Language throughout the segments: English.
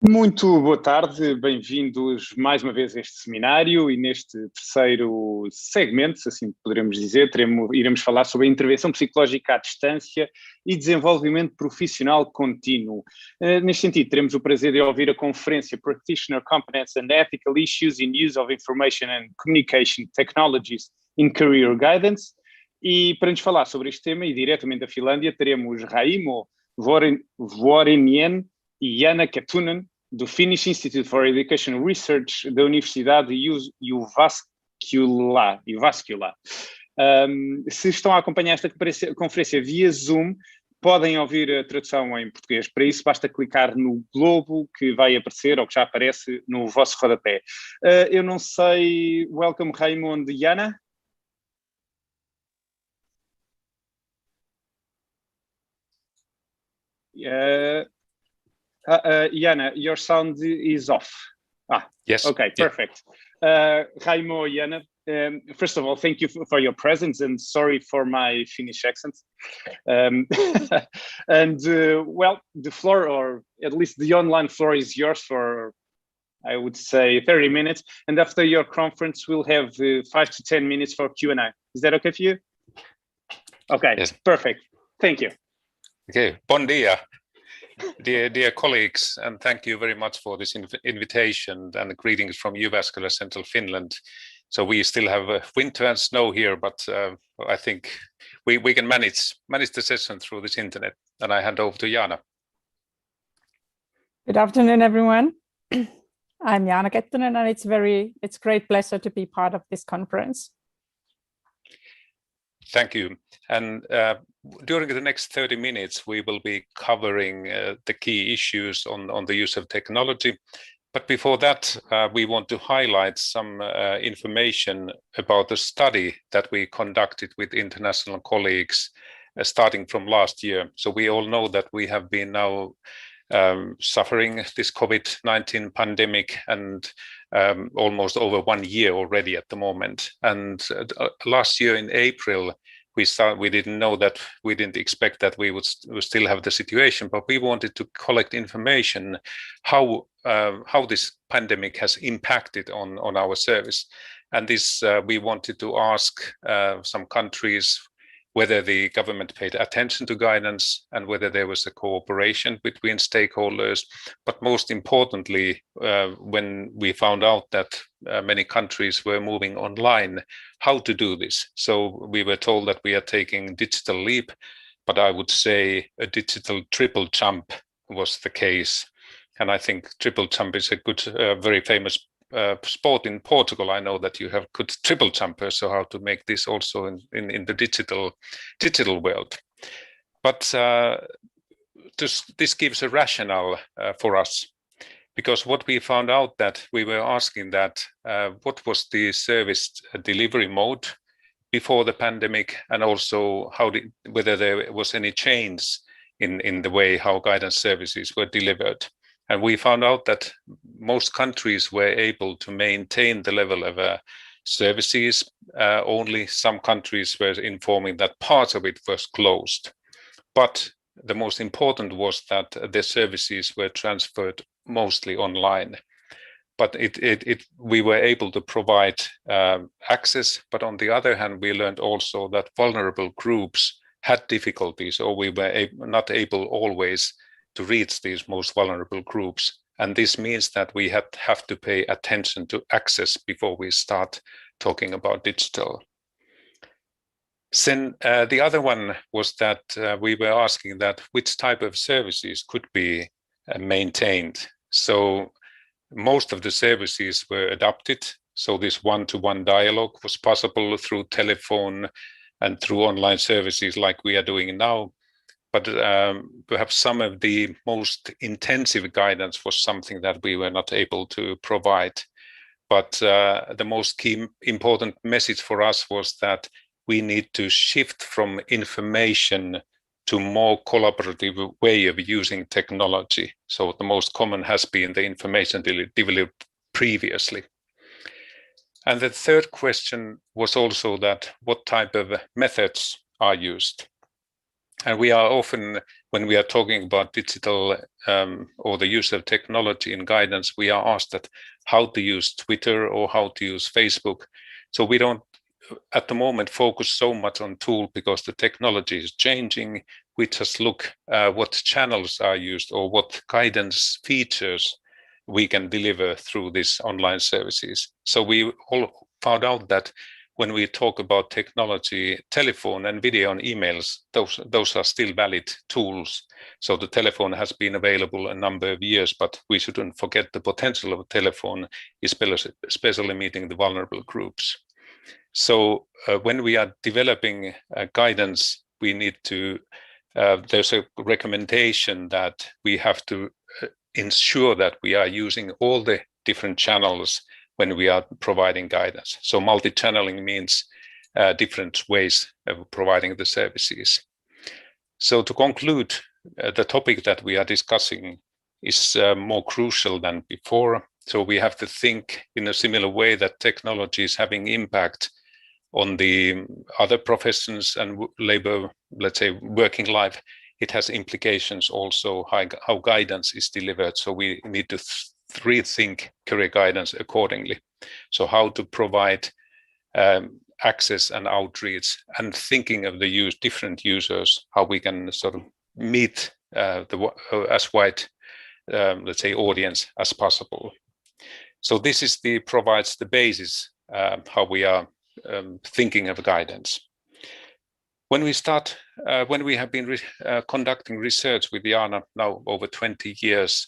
Muito boa tarde, bem-vindos mais uma vez a este seminário e neste terceiro segmento, se assim poderemos dizer, iremos falar sobre a intervenção psicológica à distância e desenvolvimento profissional contínuo. Neste sentido, teremos o prazer de ouvir a conferência Practitioner, competences and ethical issues in use of information and communication technologies in career guidance. E para nos falar sobre este tema e diretamente da Finlândia, teremos Raimo, Vuorinen e Jaana Kettunen, do Finnish Institute for Education Research da Universidade Jyväskylä. Se estão a acompanhar esta conferência via Zoom, podem ouvir a tradução em português. Para isso, basta clicar no globo que vai aparecer ou que já aparece no vosso rodapé. Eu não sei... Welcome, Raimo and Jaana. Jaana, your sound is off. Yes. Okay, perfect. Raimo, Jaana, first of all, thank you for your presence and sorry for my Finnish accent. Well, the floor, or at least the online floor, is yours for, I would say, 30 minutes. And after your conference, we'll have 5 to 10 minutes for Q&A. Is that okay for you? Okay, yes. Perfect. Thank you. Okay, bon dia. Dear colleagues, and thank you very much for this invitation and greetings from Jyväskylä, central Finland. So we still have winter and snow here, but I think we can manage the session through this internet. And I hand over to Jaana. Good afternoon, everyone. I'm Jaana Kettunen, and it's great pleasure to be part of this conference. Thank you. And during the next 30 minutes, we will be covering the key issues on the use of technology. But before that, we want to highlight some information about the study that we conducted with international colleagues starting from last year. So we all know that we have been now suffering this COVID-19 pandemic and almost over 1 year already at the moment. And last year in April, we didn't know that, we didn't expect that we would still have the situation, but we wanted to collect information how this pandemic has impacted on our service. And this we wanted to ask some countries whether the government paid attention to guidance and whether there was a cooperation between stakeholders. But most importantly, when we found out that many countries were moving online, how to do this. So we were told that we are taking digital leap, but I would say a digital triple jump was the case. And I think triple jump is a good, very famous sport in Portugal. I know that you have good triple jumpers, so how to make this also in the digital world. But this gives a rationale for us, because what we found out that we were asking that what was the service delivery mode before the pandemic, and also whether there was any change in the way how guidance services were delivered. And we found out that most countries were able to maintain the level of services. Only some countries were informing that parts of it was closed. But the most important was that the services were transferred mostly online. But we were able to provide access. But on the other hand, we learned also that vulnerable groups had difficulties, or we were not able always to reach these most vulnerable groups. And this means that we have to pay attention to access before we start talking about digital. Then the other one was that we were asking that which type of services could be maintained. So most of the services were adapted. So this one-to-one dialogue was possible through telephone and through online services like we are doing now. But perhaps some of the most intensive guidance was something that we were not able to provide. But the most key important message for us was that we need to shift from information to more collaborative way of using technology. So the most common has been the information developed previously. And the third question was also that what type of methods are used. And we are often, when we are talking about digital or the use of technology in guidance, we are asked that how to use Twitter or how to use Facebook. So we don't, at the moment, focus so much on tool because the technology is changing. We just look what channels are used or what guidance features we can deliver through these online services. So we all found out that when we talk about technology, telephone and video and emails, those are still valid tools. So the telephone has been available a number of years, but we shouldn't forget the potential of a telephone, especially meeting the vulnerable groups. So when we are developing guidance, we need to, there's a recommendation that we have to ensure that we are using all the different channels when we are providing guidance. So multi-channeling means different ways of providing the services. So to conclude, the topic that we are discussing is more crucial than before. So we have to think in a similar way that technology is having impact on the other professions and labor, let's say, working life. It has implications also how guidance is delivered. So we need to rethink career guidance accordingly. So how to provide access and outreach, and thinking of the different users, how we can sort of meet the as wide, let's say, audience as possible. So this is provides the basis how we are thinking of guidance. When we start, when we have been conducting research with Jaana now over 20 years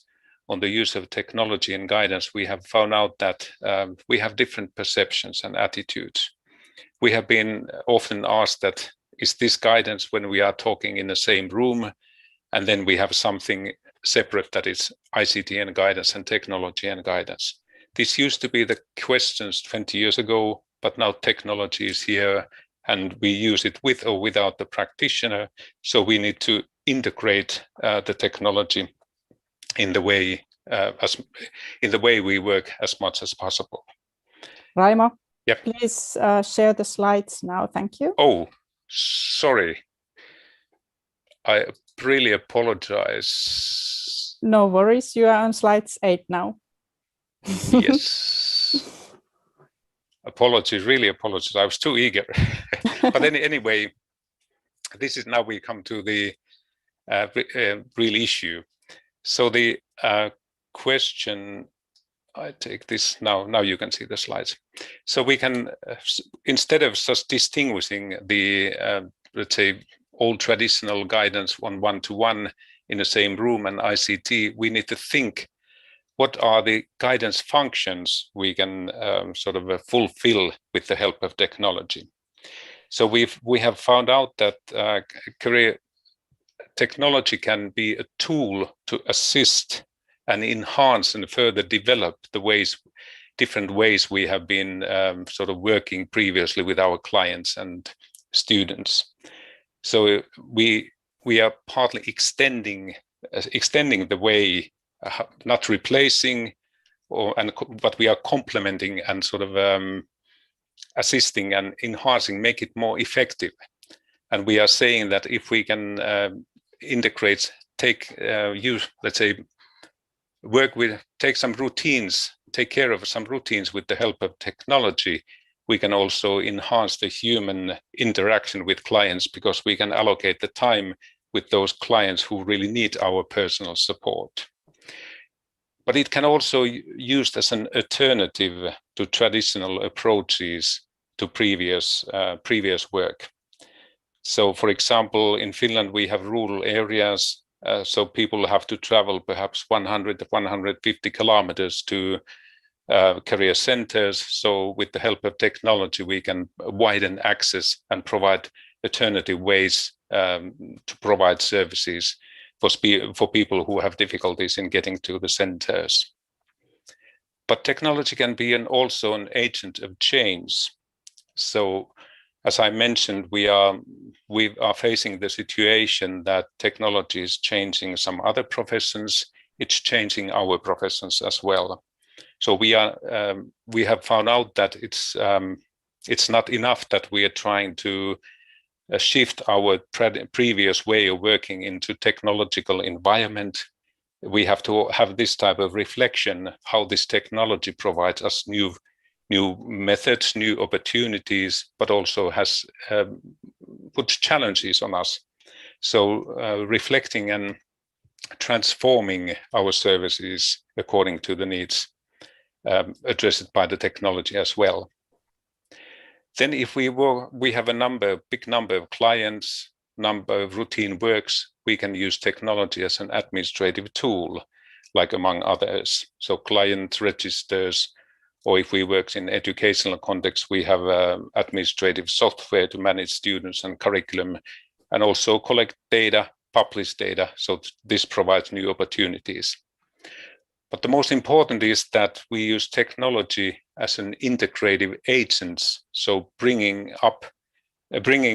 on the use of technology and guidance, we have found out that we have different perceptions and attitudes. We have been often asked that, is this guidance when we are talking in the same room, and then we have something separate that is ICT and guidance and technology and guidance? This used to be the questions 20 years ago, but now technology is here and we use it with or without the practitioner. So we need to integrate the technology in the way we work as much as possible. Raimo, yep. Please share the slides now. Thank you. Oh, sorry. I really apologize. No worries. You are on slides 8 now. Yes. Apologies, really apologies. I was too eager. But anyway, this is now we come to the real issue. So the question, I take this now. Now you can see the slides. So we can, instead of just distinguishing the, let's say, old traditional guidance on one-to-one in the same room and ICT, we need to think what are the guidance functions we can sort of fulfill with the help of technology. So we have found out that career technology can be a tool to assist and enhance and further develop the different ways we have been sort of working previously with our clients and students. So we are partly extending the way, not replacing, but we are complementing and sort of assisting and enhancing, make it more effective. And we are saying that if we can integrate, let's say, take some routines, take care of some routines with the help of technology, we can also enhance the human interaction with clients, because we can allocate the time with those clients who really need our personal support. But it can also be used as an alternative to traditional approaches to previous work. So, for example, in Finland, we have rural areas, so people have to travel perhaps 100 to 150 kilometers to career centers. So with the help of technology, we can widen access and provide alternative ways to provide services for people who have difficulties in getting to the centers. But technology can be also an agent of change. So as I mentioned, we are facing the situation that technology is changing some other professions. It's changing our professions as well. So we have found out that it's not enough that we are trying to shift our previous way of working into technological environment. We have to have this type of reflection, how this technology provides us new methods, new opportunities, but also has put challenges on us. So reflecting and transforming our services according to the needs addressed by the technology as well. Then if we have a big number of clients, number of routine works, we can use technology as an administrative tool, like among others. So client registers, or if we work in educational context, we have administrative software to manage students and curriculum, and also collect data, publish data. So this provides new opportunities. But the most important is that we use technology as an integrative agent. So bringing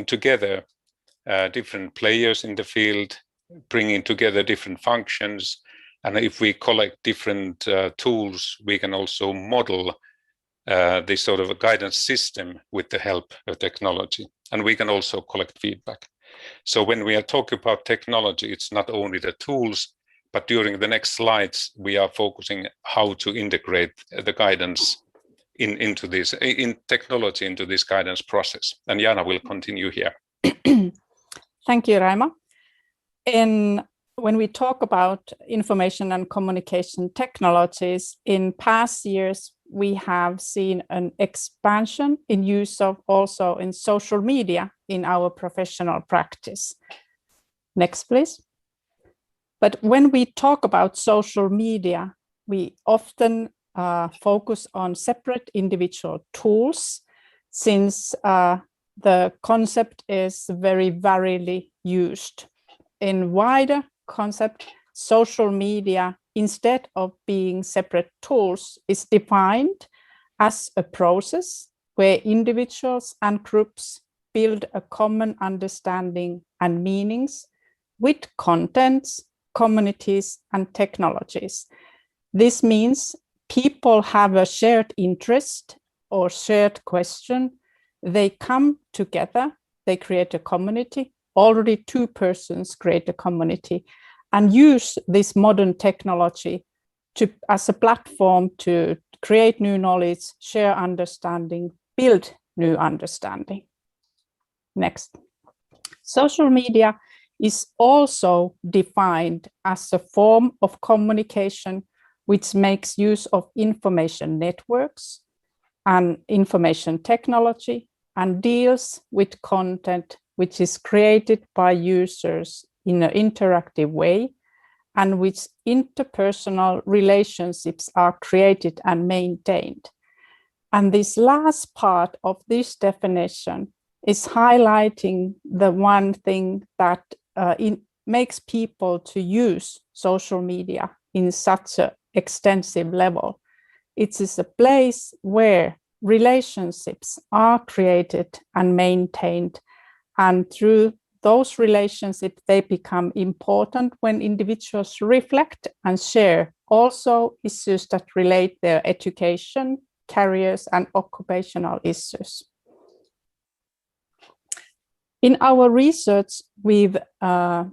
together different players in the field, bringing together different functions. And if we collect different tools, we can also model this sort of a guidance system with the help of technology. And we can also collect feedback. So when we are talking about technology, it's not only the tools, but during the next slides, we are focusing how to integrate the guidance in technology into this guidance process. And Jaana will continue here. Thank you, Raimo. When we talk about information and communication technologies, in past years, we have seen an expansion in use of also in social media in our professional practice. Next, please. But when we talk about social media, we often focus on separate individual tools, since the concept is very variedly used. In wider concept, social media, instead of being separate tools, is defined as a process where individuals and groups build a common understanding and meanings with contents, communities, and technologies. This means people have a shared interest or shared question. They come together, they create a community. Already two persons create a community and use this modern technology as a platform to create new knowledge, share understanding, build new understanding. Next. Social media is also defined as a form of communication which makes use of information networks and information technology and deals with content which is created by users in an interactive way and which interpersonal relationships are created and maintained. And this last part of this definition is highlighting the one thing that makes people to use social media in such an extensive level. It is a place where relationships are created and maintained, and through those relationships, they become important when individuals reflect and share also issues that relate their education, careers, and occupational issues. In our research, the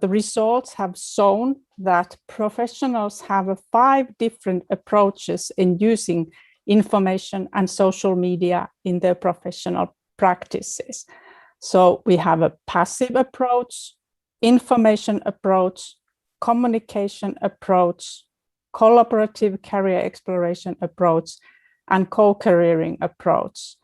results have shown that professionals have 5 different approaches in using information and social media in their professional practices. So we have a passive approach, information approach, communication approach, collaborative career exploration approach, and co-careering approach.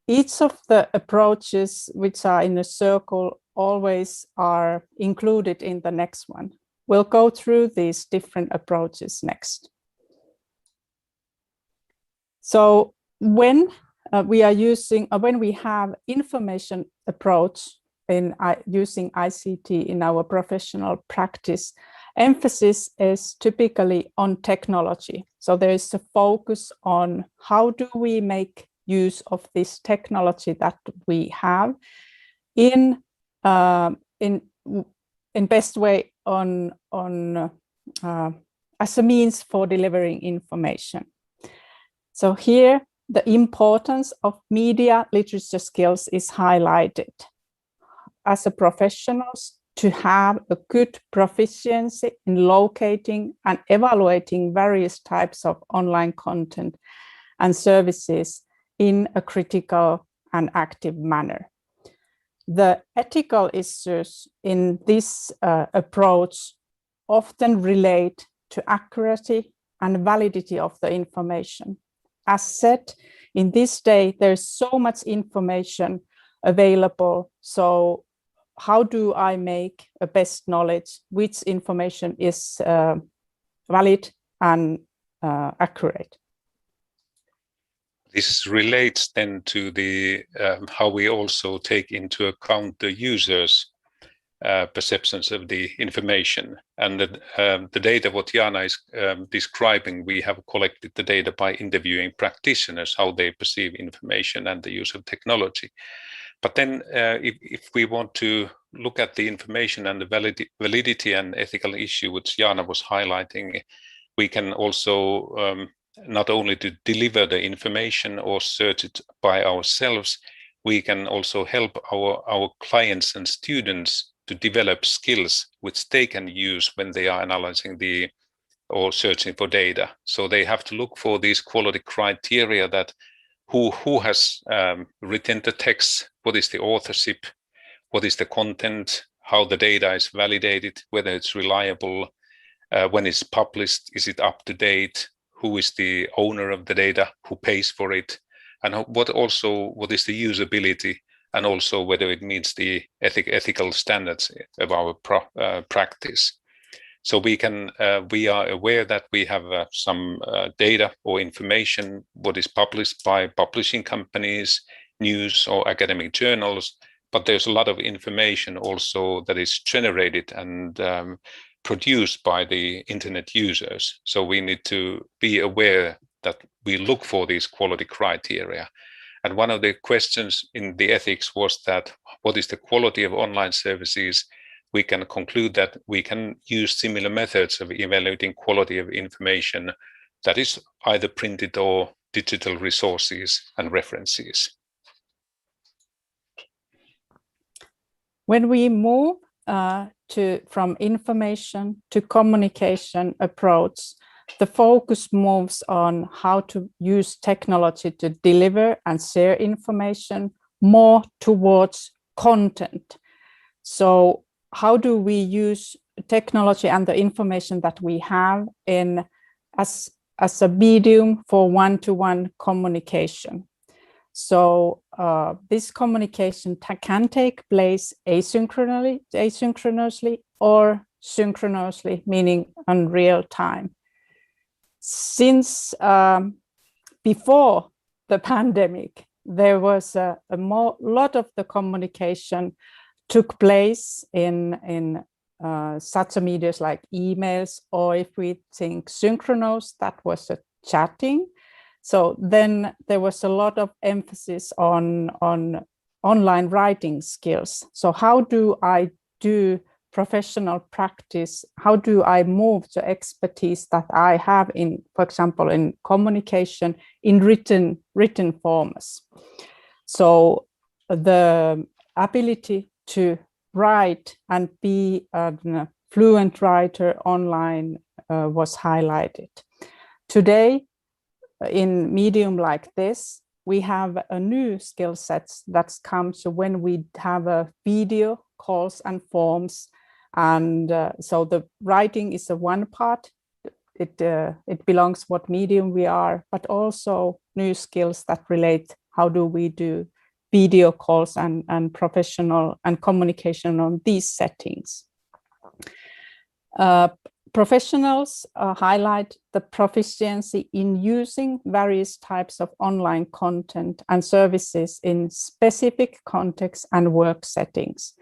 Each of the approaches which are in a circle always are included in the next one. We'll go through these different approaches next. So when we have information approach in using ICT in our professional practice, emphasis is typically on technology. So there is a focus on how do we make use of this technology that we have in best way as a means for delivering information. So here the importance of media literature skills is highlighted. As a professionals, to have a good proficiency in locating and evaluating various types of online content and services in a critical and active manner. The ethical issues in this approach often relate to accuracy and validity of the information. As said, in this day, there's so much information available. So how do I make a best knowledge which information is valid and accurate? This relates then to the how we also take into account the users' perceptions of the information. And the data what Jaana is describing, we have collected the data by interviewing practitioners, how they perceive information and the use of technology. But then if we want to look at the information and the validity and ethical issue which Jaana was highlighting, we can also not only to deliver the information or search it by ourselves, we can also help our clients and students to develop skills which they can use when they are analyzing or searching for data. So they have to look for these quality criteria that who has written the text, what is the authorship, what is the content, how the data is validated, whether it's reliable, when it's published, is it up to date, who is the owner of the data, who pays for it, and what is the usability, and also whether it meets the ethical standards of our practice. So we are aware that we have some data or information what is published by publishing companies, news or academic journals, but there's a lot of information also that is generated and produced by the internet users. So we need to be aware that we look for these quality criteria. And one of the questions in the ethics was that what is the quality of online services? We can conclude that we can use similar methods of evaluating quality of information that is either printed or digital resources and references. When we move from information to communication approach, the focus moves on how to use technology to deliver and share information more towards content. So how do we use technology and the information that we have as a medium for one-to-one communication? So this communication can take place asynchronously or synchronously, meaning in real time. Since before the pandemic, there was a lot of the communication took place in such medias like emails, or if we think synchronous, that was a chatting. So then there was a lot of emphasis on online writing skills. So how do I do professional practice? How do I move the expertise that I have in, for example, in communication in written forms? So the ability to write and be a fluent writer online was highlighted. Today, in medium like this, we have a new skill sets that comes when we have a video calls and forms, and so the writing is a one part. It belongs what medium we are, but also new skills that relate. How do we do video calls and professional and communication on these settings? Professionals highlight the proficiency in using various types of online content and services in specific contexts and work settings.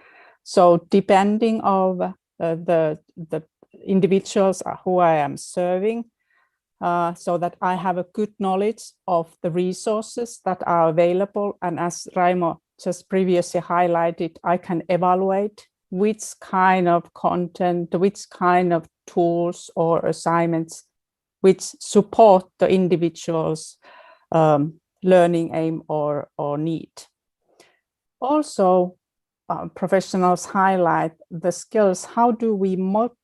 So depending on the individuals who I am serving, so that I have a good knowledge of the resources that are available. And as Raimo just previously highlighted, I can evaluate which kind of content, which kind of tools or assignments which support the individual's learning aim or need. Also, professionals highlight the skills. How do we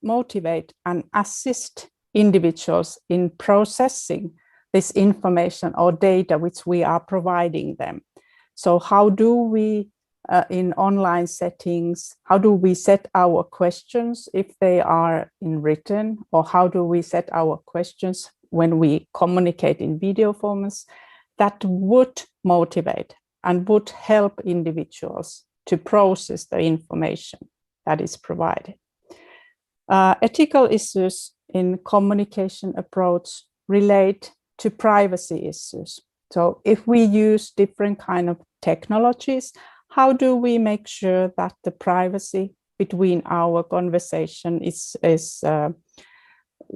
motivate and assist individuals in processing this information or data which we are providing them? So how do we, in online settings, how do we set our questions if they are in written, or how do we set our questions when we communicate in video formats that would motivate and would help individuals to process the information that is provided. Ethical issues in communication approach relate to privacy issues. So if we use different kind of technologies, how do we make sure that the privacy between our conversation is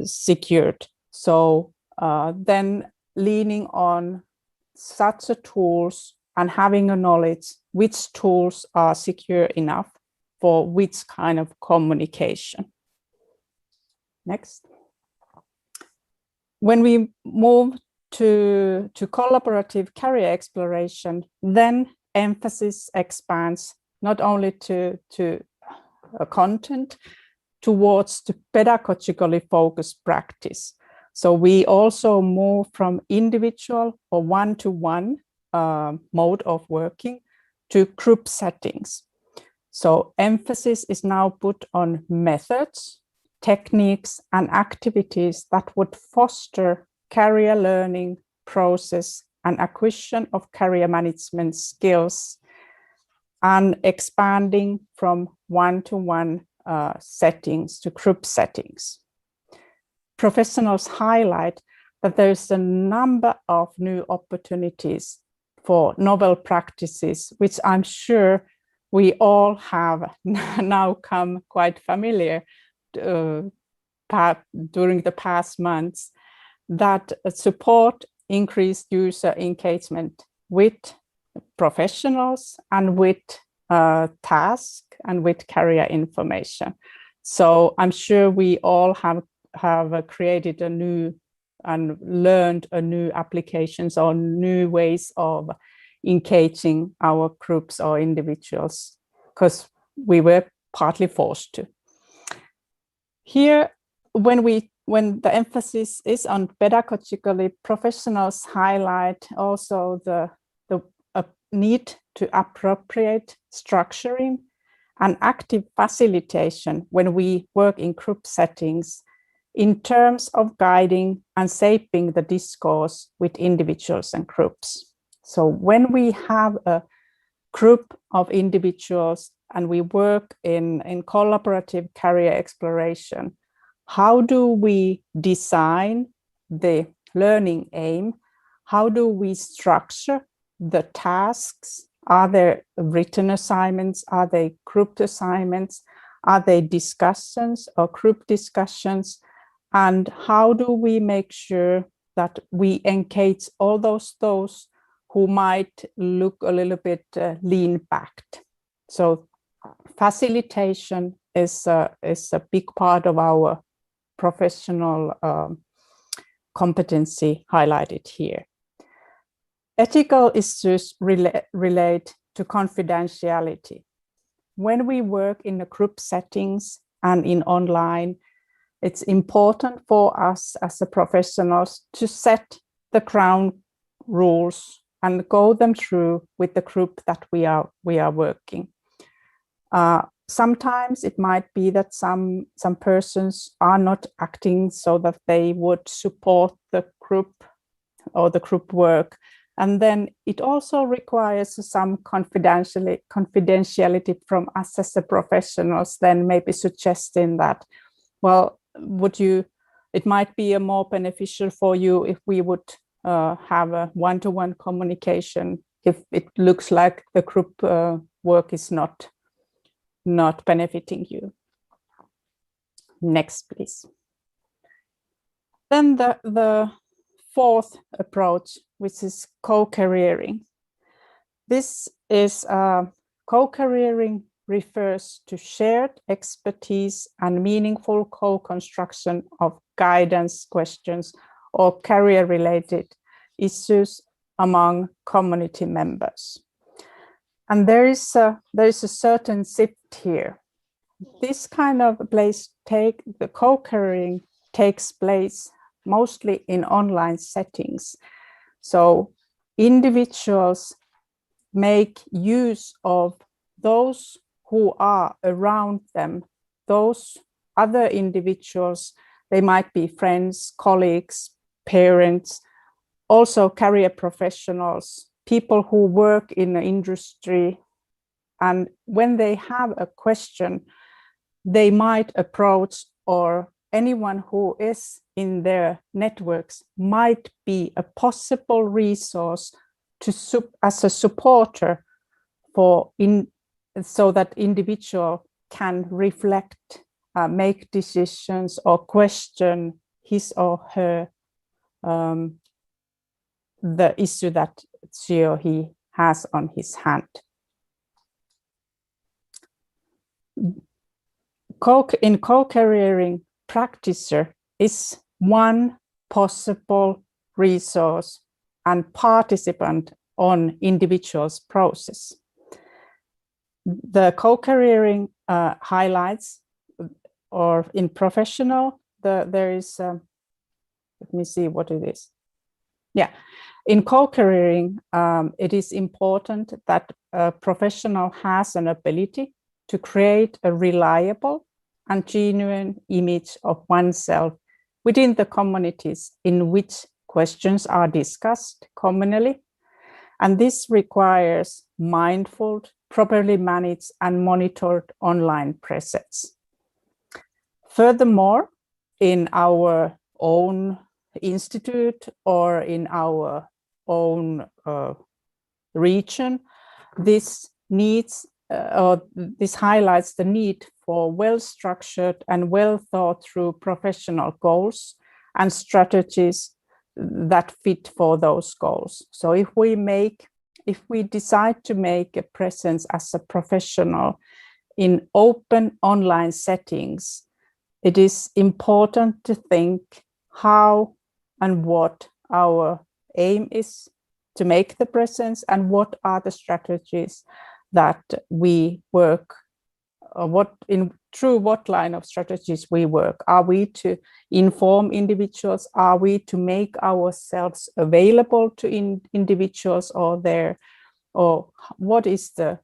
secured? So then leaning on such a tools and having a knowledge which tools are secure enough for which kind of communication. Next. When we move to collaborative career exploration, then emphasis expands not only to content towards the pedagogically focused practice. So we also move from individual or one-to-one mode of working to group settings. So emphasis is now put on methods, techniques, and activities that would foster career learning process and acquisition of career management skills, and expanding from one-to-one settings to group settings. Professionals highlight that there's a number of new opportunities for novel practices, which I'm sure we all have now come quite familiar during the past months, that support increased user engagement with professionals and with tasks and with career information. So I'm sure we all have created a new and learned a new applications or new ways of engaging our groups or individuals, because we were partly forced to. Here, when the emphasis is on pedagogically, professionals highlight also the need to appropriate structuring and active facilitation when we work in group settings in terms of guiding and shaping the discourse with individuals and groups. So when we have a group of individuals and we work in collaborative career exploration, how do we design the learning aim? How do we structure the tasks? Are there written assignments? Are they group assignments? Are they discussions or group discussions? And how do we make sure that we engage all those who might look a little bit lean-backed? So facilitation is a big part of our professional competency highlighted here. Ethical issues relate to confidentiality. When we work in the group settings and in online, it's important for us as a professionals to set the ground rules and go them through with the group that we are working. Sometimes it might be that some persons are not acting so that they would support the group or the group work. And then it also requires some confidentiality from us as the professionals, then maybe suggesting that, well, it might be more beneficial for you if we would have a one-to-one communication if it looks like the group work is not benefiting you. Next, please. Then the fourth approach, which is co-careering. This is co-careering refers to shared expertise and meaningful co-construction of guidance questions or career-related issues among community members. And there is a certain shift here. This kind of the co-careering takes place mostly in online settings. So individuals make use of those who are around them, those other individuals. They might be friends, colleagues, parents, also career professionals, people who work in the industry. And when they have a question, they might approach, or anyone who is in their networks might be a possible resource as a supporter so that individual can reflect, make decisions, or question his or her the issue that she or he has on his hand. In co-careering, Practitioner is one possible resource and participant on individual's process. The co-careering highlights, or in professional, there is, let me see what it is. Yeah, in co-careering, it is important that a professional has an ability to create a reliable and genuine image of oneself within the communities in which questions are discussed commonly. And this requires mindful, properly managed and monitored online presence. Furthermore, in our own institute or in our own region, this highlights the need for well-structured and well-thought-through professional goals and strategies that fit for those goals. So if we decide to make a presence as a professional in open online settings, it is important to think how and what our aim is to make the presence, and what are the strategies that we work, through what line of strategies we work. Are we to inform individuals? Are we to make ourselves available to individuals or what is the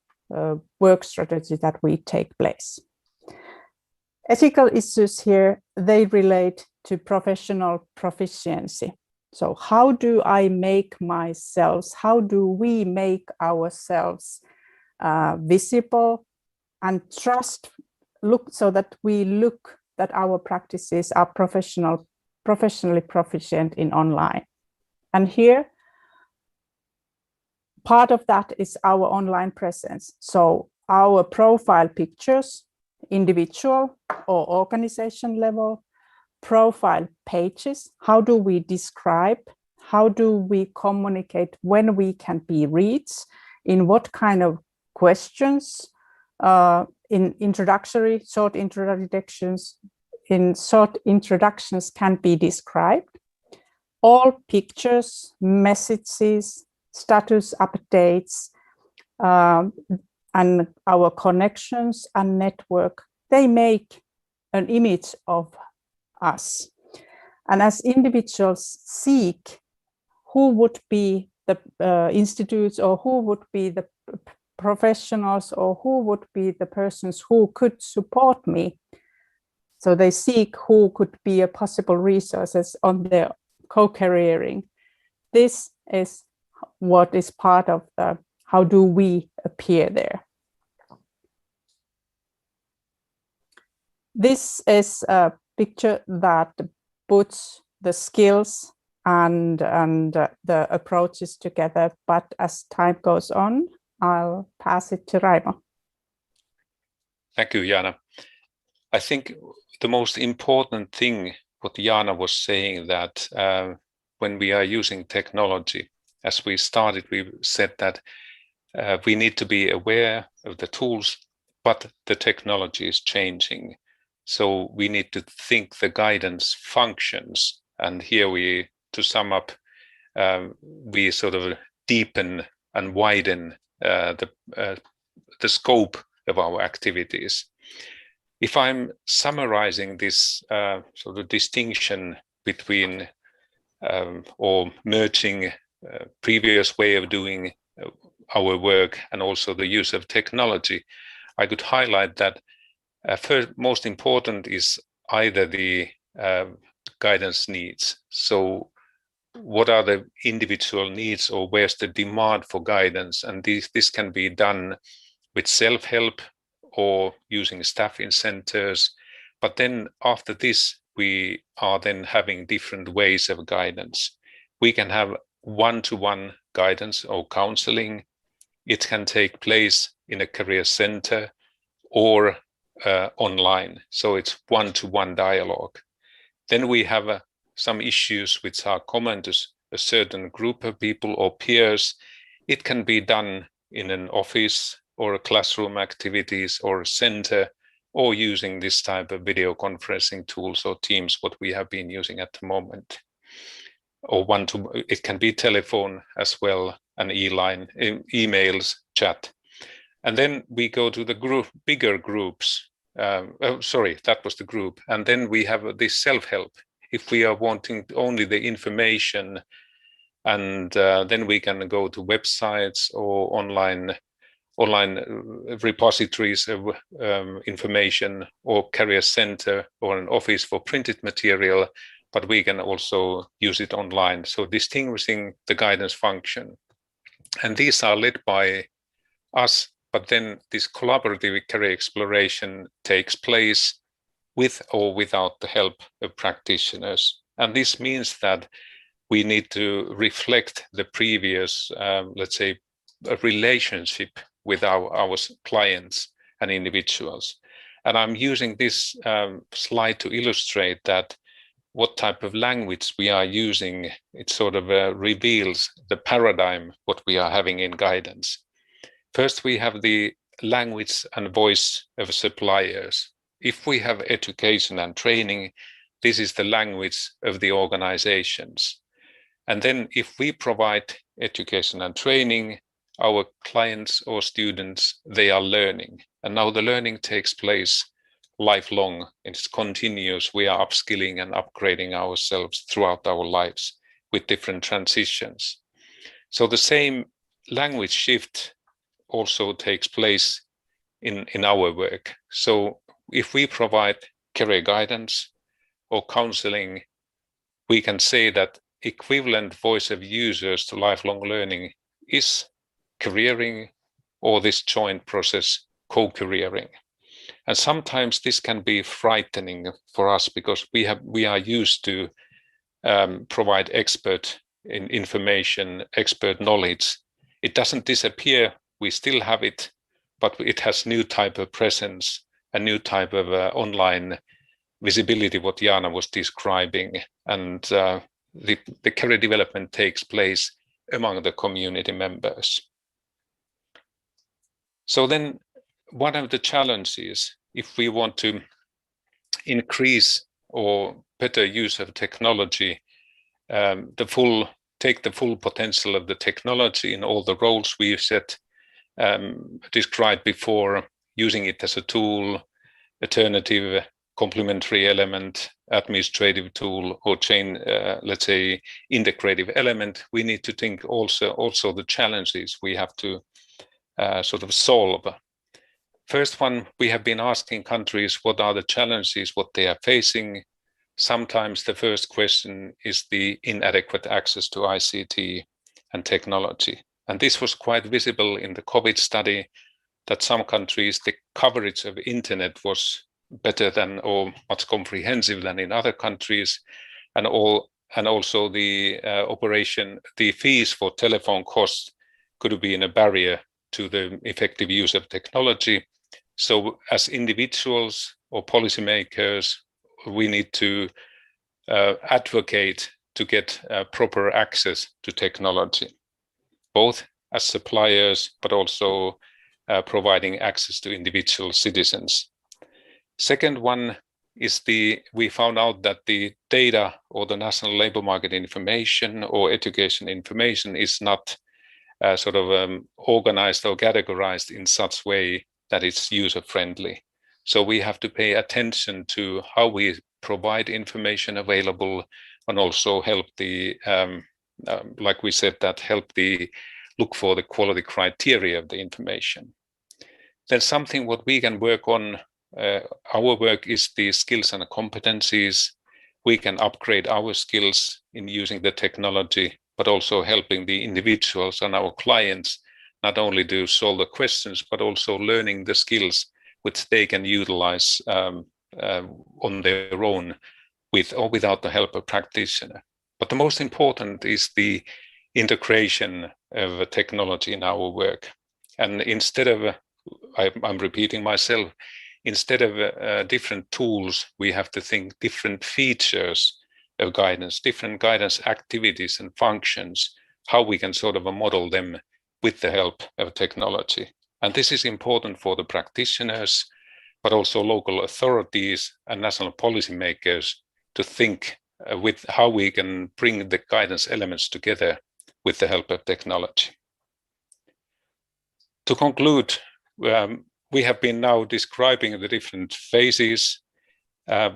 work strategy that we take place? Ethical issues here, they relate to professional proficiency. So how do I make myself, how do we make ourselves visible and so that we look that our practices are professionally proficient in online? And here, part of that is our online presence. So our profile pictures, individual or organization level, profile pages, how do we describe, how do we communicate when we can be reached, in what kind of questions, in short introductions can be described. All pictures, messages, status updates, and our connections and network, they make an image of us. And as individuals seek who would be the institutes, or who would be the professionals, or who would be the persons who could support me, so they seek who could be a possible resources on their co-careering. This is what is part of the how do we appear there. This is a picture that puts the skills and the approaches together, but as time goes on, I'll pass it to Raimo. Thank you, Jaana. I think the most important thing what Jaana was saying, that when we are using technology, as we started, we said that we need to be aware of the tools, but the technology is changing. So we need to think the guidance functions. And here to sum up, we sort of deepen and widen the scope of our activities. If I'm summarizing this sort of distinction between or merging previous way of doing our work and also the use of technology, I could highlight that first, most important is either the guidance needs. So what are the individual needs, or where's the demand for guidance? And this can be done with self-help or using staff in centers. But then after this, we are then having different ways of guidance. We can have one-to-one guidance or counseling. It can take place in a career center or online. So it's one-to-one dialogue. Then we have some issues which are common to a certain group of people or peers. It can be done in an office or a classroom activities or a center, or using this type of video conferencing tools or Teams, what we have been using at the moment. Or it can be telephone as well, and e-line, emails, chat. And then we go to the bigger groups. That was the group. And then we have this self-help. If we are wanting only the information, and then we can go to websites or online repositories of information, or career center or an office for printed material, but we can also use it online. So distinguishing the guidance function. And these are led by us, but then this collaborative career exploration takes place with or without the help of practitioners. And this means that we need to reflect the previous, let's say, a relationship with our clients and individuals. And I'm using this slide to illustrate that what type of language we are using. It sort of reveals the paradigm what we are having in guidance. First, we have the language and voice of suppliers. If we have education and training, this is the language of the organizations. And then if we provide education and training, our clients or students, they are learning. And now the learning takes place lifelong. It's continuous. We are upskilling and upgrading ourselves throughout our lives with different transitions. So the same language shift also takes place in our work. So if we provide career guidance or counseling, we can say that equivalent voice of users to lifelong learning is careering, or this joint process, co-careering. And sometimes this can be frightening for us because we are used to provide expert information, expert knowledge. It doesn't disappear. We still have it, but it has new type of presence, a new type of online visibility, what Jaana was describing. And the career development takes place among the community members. So then one of the challenges, if we want to increase or better use of technology, take the full potential of the technology in all the roles we've described before, using it as a tool, alternative, complementary element, administrative tool, or chain, let's say, integrative element, we need to think also the challenges we have to sort of solve. First one, we have been asking countries what are the challenges, what they are facing. Sometimes the first question is the inadequate access to ICT and technology. And this was quite visible in the COVID study, that some countries, the coverage of internet was better than, or much comprehensive than in other countries. And also the the fees for telephone costs could be a barrier to the effective use of technology. So as individuals or policymakers, we need to advocate to get proper access to technology, both as suppliers, but also providing access to individual citizens. Second one is we found out that the data or the national labor market information or education information is not organized or categorized in such way that it's user-friendly. So we have to pay attention to how we provide information available, and also help the, like we said, that help the look for the quality criteria of the information. Then something what we can work on, our work is the skills and competencies. We can upgrade our skills in using the technology, but also helping the individuals and our clients not only to solve the questions, but also learning the skills which they can utilize on their own, with or without the help of practitioner. But the most important is the integration of technology in our work. And instead of, I'm repeating myself, instead of different tools, we have to think different features of guidance, different guidance activities and functions, how we can model them with the help of technology. And this is important for the practitioners, but also local authorities and national policymakers to think with how we can bring the guidance elements together with the help of technology. To conclude, we have been now describing the different phases.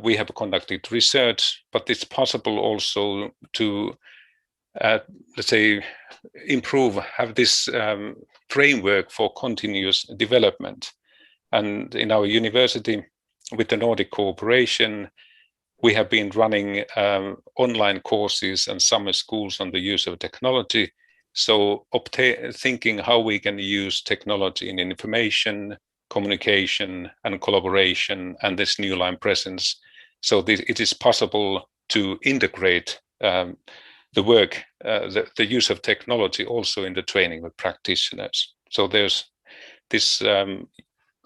We have conducted research, but it's possible also to, let's say, improve, have this framework for continuous development. And in our university, with the Nordic cooperation, we have been running online courses and summer schools on the use of technology. So thinking how we can use technology in information, communication and collaboration, and this new line presence. So it is possible to integrate the work, the use of technology also in the training of practitioners. So there's this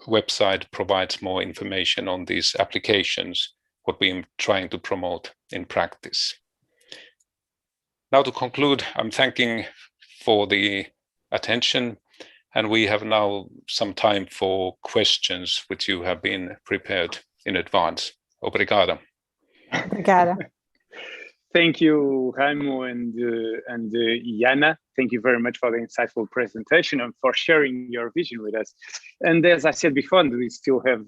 website provides more information on these applications, what we're trying to promote in practice. Now to conclude, I'm thanking for the attention, and we have now some time for questions which you have been prepared in advance. Obrigado. Obrigada. Thank you, Raimo and Jaana. Thank you very much for the insightful presentation and for sharing your vision with us. And as I said before, we still have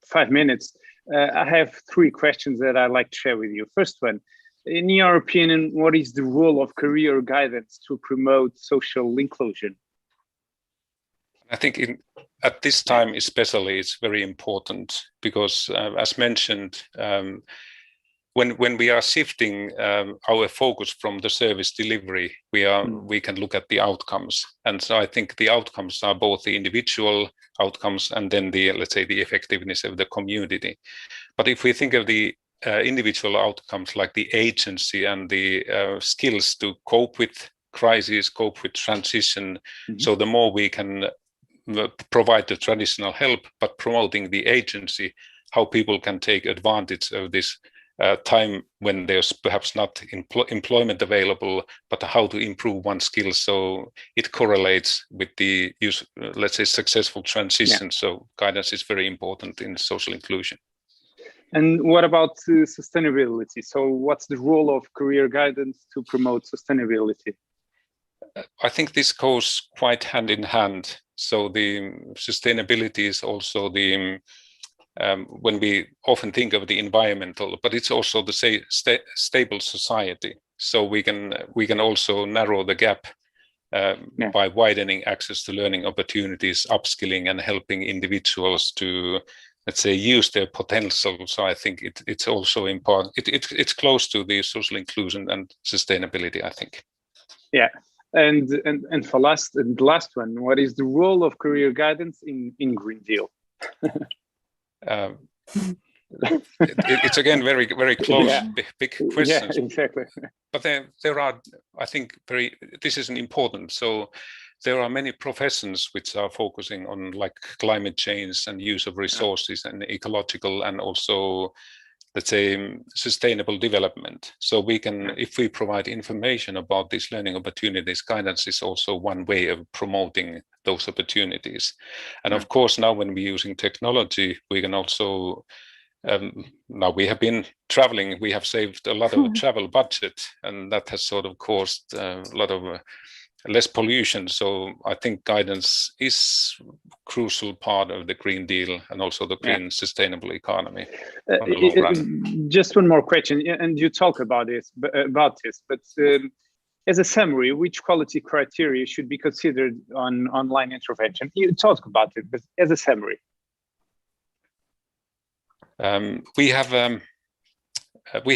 5 minutes. I have 3 questions that I'd like to share with you. First one, in your opinion, what is the role of career guidance to promote social inclusion? I think at this time especially, it's very important because, as mentioned, when we are shifting our focus from the service delivery, we can look at the outcomes. And so I think the outcomes are both the individual outcomes and then the, let's say, the effectiveness of the community. But if we think of the individual outcomes like the agency and the skills to cope with crises, cope with transition, so the more we can provide the traditional help, but promoting the agency, how people can take advantage of this time when there's perhaps not employment available, but how to improve one's skills. So it correlates with the use, let's say, successful transition. Yeah. So guidance is very important in social inclusion. And what about sustainability? So what's the role of career guidance to promote sustainability? I think this goes quite hand in hand. So the sustainability is also the when we often think of the environmental, but it's also the stable society. So we can also narrow the gap by widening access to learning opportunities, upskilling, and helping individuals to, let's say, use their potential. So I think it's also important. It's close to the social inclusion and sustainability, I think. Yeah. And for the last one, what is the role of career guidance in Green Deal? It's again very, very close, big questions. Yeah, exactly. But there are, I think, this is important. So there are many professions which are focusing on like climate change and use of resources and ecological and also, let's say, sustainable development. So we can, if we provide information about these learning opportunities, guidance is also one way of promoting those opportunities. And of course, now when we're using technology, we can also, now we have been traveling, we have saved a lot of travel budget, and that has sort of caused a lot of less pollution. So I think guidance is crucial part of the Green Deal and also the green sustainable economy. On the long run. Just one more question, and you talk about this, but as a summary, which quality criteria should be considered on online intervention? You talk about it, but as a summary. We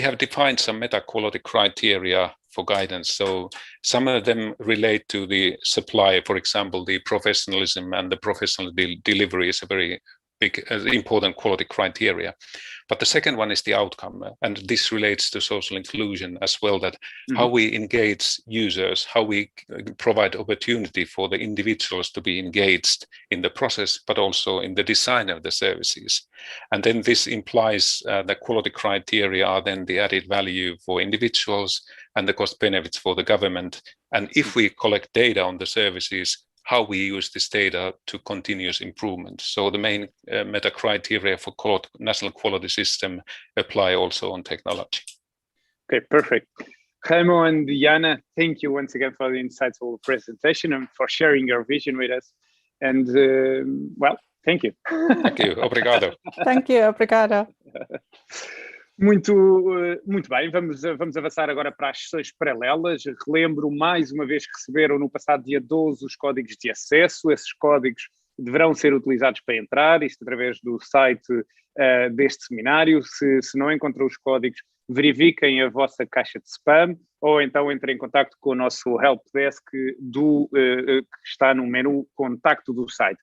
have defined some meta quality criteria for guidance. So some of them relate to the supply. For example, the professionalism and the professional delivery is a very big, important quality criteria. But the second one is the outcome, and this relates to social inclusion as well, that how we engage users, how we provide opportunity for the individuals to be engaged in the process, but also in the design of the services. And then this implies the quality criteria are then the added value for individuals and the cost benefits for the government. And if we collect data on the services, how we use this data to continuous improvement. So the main meta criteria for national quality system apply also on technology. Okay, perfect. Raimo and Jaana, thank you once again for the insightful presentation and for sharing your vision with us. And well, thank you. Thank you. Obrigado. Thank you. Obrigado. Muito bem, vamos avançar agora para as sessões paralelas. Relembro mais uma vez que receberam no passado dia 12 os códigos de acesso. Esses códigos deverão ser utilizados para entrar, isto através do site deste seminário. Se não encontram os códigos, verifiquem a vossa caixa de spam ou então entrem em contacto com o nosso helpdesk que está no menu contacto do site.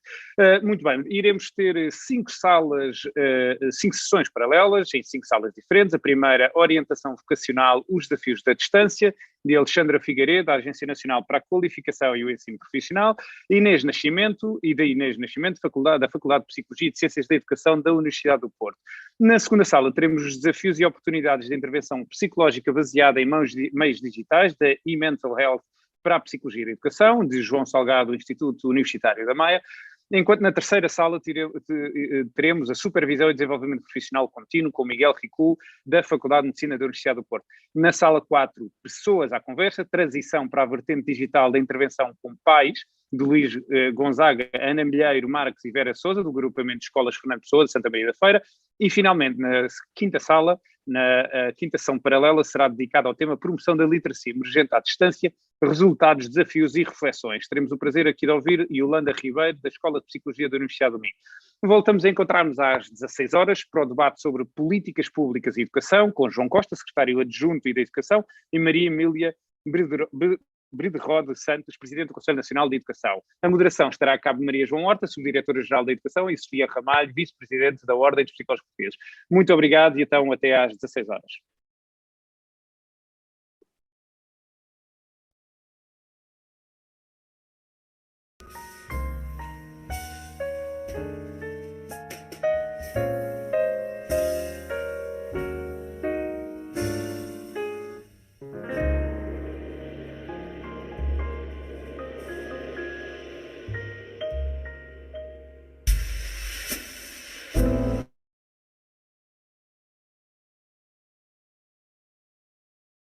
Muito bem, iremos ter 5 sessões paralelas em 5 salas diferentes. A primeira, orientação vocacional, os desafios da distância, de Alexandra Figueiredo, da Agência Nacional para a Qualificação e o Ensino Profissional, Inês Nascimento, da Faculdade de Psicologia e de Ciências da Educação da Universidade do Porto. Na segunda sala teremos os desafios e oportunidades de intervenção psicológica baseada em meios digitais, da e-Mental Health para a Psicologia da Educação, de João Salgado, do Instituto Universitário da Maia, enquanto na terceira sala teremos a supervisão e desenvolvimento profissional contínuo com Miguel Ricul, da Faculdade de Medicina da Universidade do Porto. Na sala 4, pessoas à conversa, transição para a vertente digital da intervenção com pais, de Luís Gonzaga, Ana Milheiro, Marques e Vera Sousa, do agrupamento de escolas Fernando Pessoa, de Santa Maria da Feira. E finalmente, na quinta sala, na quinta sessão paralela, será dedicada ao tema promoção da literacia emergente à distância, resultados, desafios e reflexões. Teremos o prazer aqui de ouvir Yolanda Ribeiro, da Escola de Psicologia da Universidade do Minho. Voltamos a encontrar-nos às 16 horas para o debate sobre políticas públicas e educação, com João Costa, secretário adjunto da Educação, e Maria Emília Briderode Santos, Presidente do Conselho Nacional de Educação. A moderação estará a cabo de Maria João Horta, Subdiretora-Geral da Educação, e Sofia Ramalho, Vice-Presidente da Ordem dos Psicólogos Portugueses. Muito obrigado e então até às 16 horas.